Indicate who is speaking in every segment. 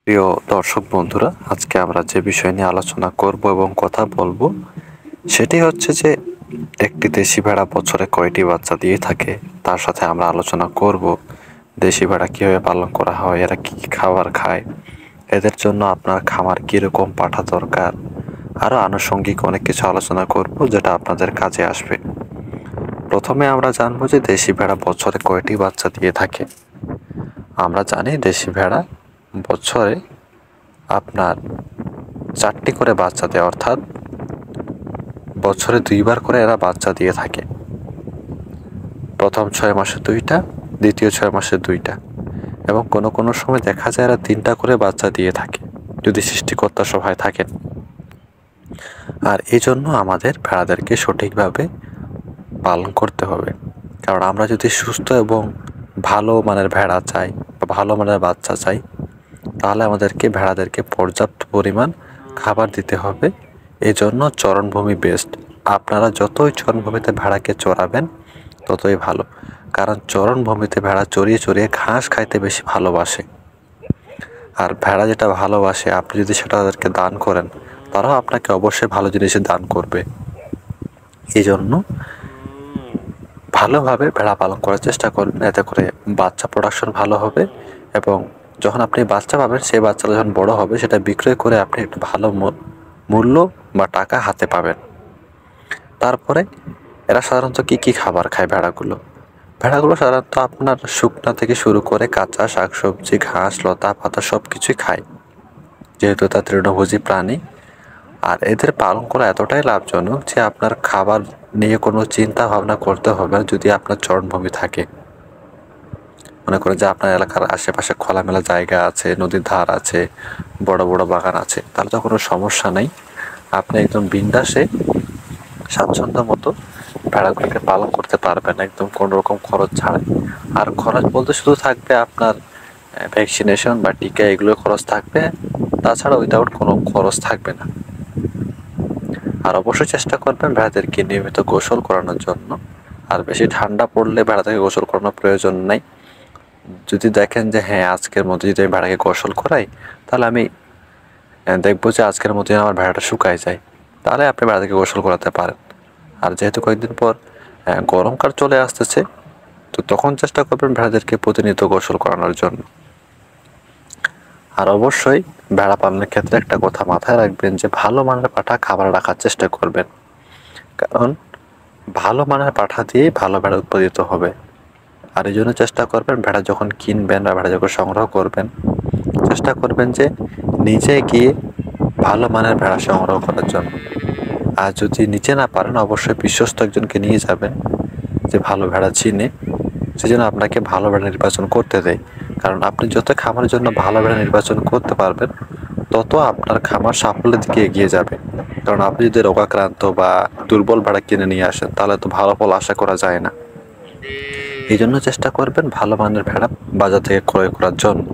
Speaker 1: প্রিয় দর্শক বন্ধুরা, আজকে আমরা যে বিষয় নিয়ে আলোচনা করব এবং কথা বলবো সেটি হচ্ছে যে একটি দেশি ভেড়া বছরে কয়টি বাচ্চা দিয়ে থাকে। তার সাথে আমরা আলোচনা করব দেশি ভেড়া কিভাবে পালন করা হয়, এরা কি কি খাবার খায়, এদের জন্য আপনার খামার কিরকম পাঠা দরকার, আরো আনুষঙ্গিক অনেক কিছু আলোচনা করব যেটা আপনাদের কাজে আসবে। প্রথমে আমরা জানবো যে দেশি ভেড়া বছরে কয়টি বাচ্চা দিয়ে থাকে। আমরা জানি দেশি ভেড়া বছরে আপনার 4টি করে বাচ্চা দেয়, অর্থাৎ বছরে 2বার করে এরা বাচ্চা দিয়ে থাকে। প্রথম 6 মাসে 2টা, দ্বিতীয় 6 মাসে 2টা, এবং কোনো কোনো সময় দেখা যায় এরা 3টা করে বাচ্চা দিয়ে থাকে যদি সৃষ্টিকর্তা সহায় থাকেন। আর এই জন্য আমাদের ভেড়াদেরকে সঠিকভাবে পালন করতে হবে, কারণ আমরা যদি সুস্থ এবং ভালো মানের ভেড়া চাই বা ভালো মানের বাচ্চা চাই, তাহলে আমাদেরকে ভেড়াদেরকে পর্যাপ্ত পরিমাণ খাবার দিতে হবে। এই জন্য চরণভূমি বেস্ট। আপনারা যতই চরণভূমিতে ভেড়াকে চড়াবেন ততই ভালো, কারণ চরণভূমিতে ভেড়া চড়িয়ে চড়িয়ে ঘাস খাইতে বেশি ভালোবাসে। আর ভেড়া যেটা ভালোবাসে, আপনি যদি সেটা তাদেরকে দান করেন, তারাও আপনাকে অবশ্যই ভালো জিনিসে দান করবে। এই জন্য ভালোভাবে ভেড়া পালন করার চেষ্টা করবেন, এতে করে বাচ্চা প্রোডাকশন ভালো হবে, এবং যখন আপনি বাচ্চা পাবেন সেই বাচ্চাটা যখন বড় হবে সেটা বিক্রয় করে আপনি একটু ভালো মূল্য বা টাকা হাতে পাবেন। তারপরে এরা সাধারণত কি কি খাবার খায় ভেড়াগুলো সাধারণত আপনার শুকনা থেকে শুরু করে কাঁচা শাকসবজি, ঘাস, লতা পাতা সব কিছুই খায়, যেহেতু তা তৃণভোজী প্রাণী। আর এদের পালন করা এতটাই লাভজনক যে আপনার খাবার নিয়ে কোনো চিন্তা ভাবনা করতে হবে না যদি আপনার চরণভূমি থাকে। মনে করেন যে আপনার এলাকার আশেপাশে খোলামেলা জায়গা আছে, নদীর ধার আছে, বড় বড় বাগান আছে, তাহলে তো কোনো সমস্যা নেই। আপনি একদম বিন্দাসে স্বাচ্ছন্দ্য মতো ভেড়াগুলোকে পালন করতে পারবেন, একদম কোনো রকম খরচ ছাড়াই। আর খরচ বলতে শুধু থাকবে আপনার ভ্যাকসিনেশন বা টিকা, এগুলো খরচ থাকবে, তাছাড়া উইদাউট কোনো খরচ থাকবে না। আর অবশ্যই চেষ্টা করবেন ভেড়াদেরকে নিয়মিত গোসল করানোর জন্য। আর বেশি ঠান্ডা পড়লে ভেড়াদেরকে গোসল করানোর প্রয়োজন নেই। যদি দেখেন যে হ্যাঁ, আজকের মধ্যে যদি আমি ভেড়াকে গোসল করাই, তাহলে আমি দেখবো যে আজকের মধ্যে আমার ভেড়াটা শুকায় যায়, তাহলে আপনি ভেড়াদেরকে গোসল করাতে পারেন। আর যেহেতু কয়েকদিন পর গরমকাল চলে আসতেছে, তো তখন চেষ্টা করবেন ভেড়াদেরকে প্রতিনিয়ত গোসল করানোর জন্য। আর অবশ্যই ভেড়া পালনের ক্ষেত্রে একটা কথা মাথায় রাখবেন যে ভালো মানের পাঠা খাবার রাখার চেষ্টা করবেন, কারণ ভালো মানের পাঠা দিয়েই ভালো ভেড়া উৎপাদিত হবে। আর এই জন্য চেষ্টা করবেন ভেড়া যখন কিনবেন বা ভেড়া যখন সংগ্রহ করবেন, চেষ্টা করবেন যে নিজে গিয়ে ভালো মানের ভেড়া সংগ্রহ করার জন্য। আর যদি নিচে না পারেন, অবশ্যই বিশ্বস্ত একজনকে নিয়ে যাবেন যে ভালো ভেড়া চিনে, সেজন্য আপনাকে ভালো ভেড়া নির্বাচন করতে দেয়। কারণ আপনি যত খামারের জন্য ভালো ভেড়া নির্বাচন করতে পারবেন, তত আপনার খামার সাফল্যের দিকে এগিয়ে যাবে। কারণ আপনি যদি রোগাক্রান্ত বা দুর্বল ভেড়া কিনে নিয়ে আসেন, তাহলে তো ভালো ফল আশা করা যায় না। এই জন্য চেষ্টা করবেন ভালো মানের ভেড়া বাজার থেকে ক্রয় করার জন্য।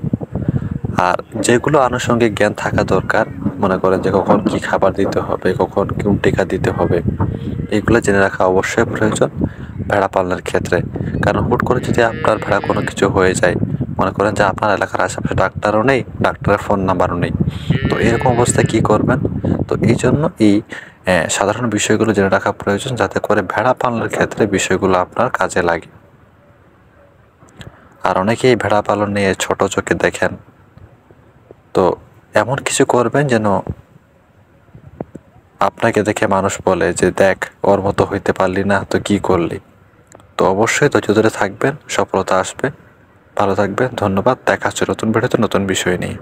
Speaker 1: আর যেগুলো আনুষঙ্গিক জ্ঞান থাকা দরকার, মনে করেন যে কখন কি খাবার দিতে হবে, কখন কোন টিকা দিতে হবে, এগুলো জেনে রাখা অবশ্যই প্রয়োজন ভেড়া পালনের ক্ষেত্রে। কারণ হুট করে যদি আপনার ভেড়া কোনো কিছু হয়ে যায়, মনে করেন যে আপনার এলাকার আশেপাশে ডাক্তারও নেই, ডাক্তারের ফোন নাম্বারও নেই, তো এরকম অবস্থায় কি করবেন? তো এই জন্য এই সাধারণ বিষয়গুলো জেনে রাখা প্রয়োজন, যাতে করে ভেড়া পালনের ক্ষেত্রে বিষয়গুলো আপনার কাজে লাগে। আর অনেকেই ভেড়া পালন নিয়ে ছোট চোখে দেখেন, তো এমন কিছু করবেন যেন আপনাকে দেখে মানুষ বলে যে দেখ, ওর মতো হইতে পারলি না তো কি করলি। তো অবশ্যই ধৈর্য ধরে থাকবেন, সফলতা আসবে। ভালো থাকবেন, ধন্যবাদ। দেখা হচ্ছে নতুন ভিডিওতে নতুন বিষয় নিয়ে।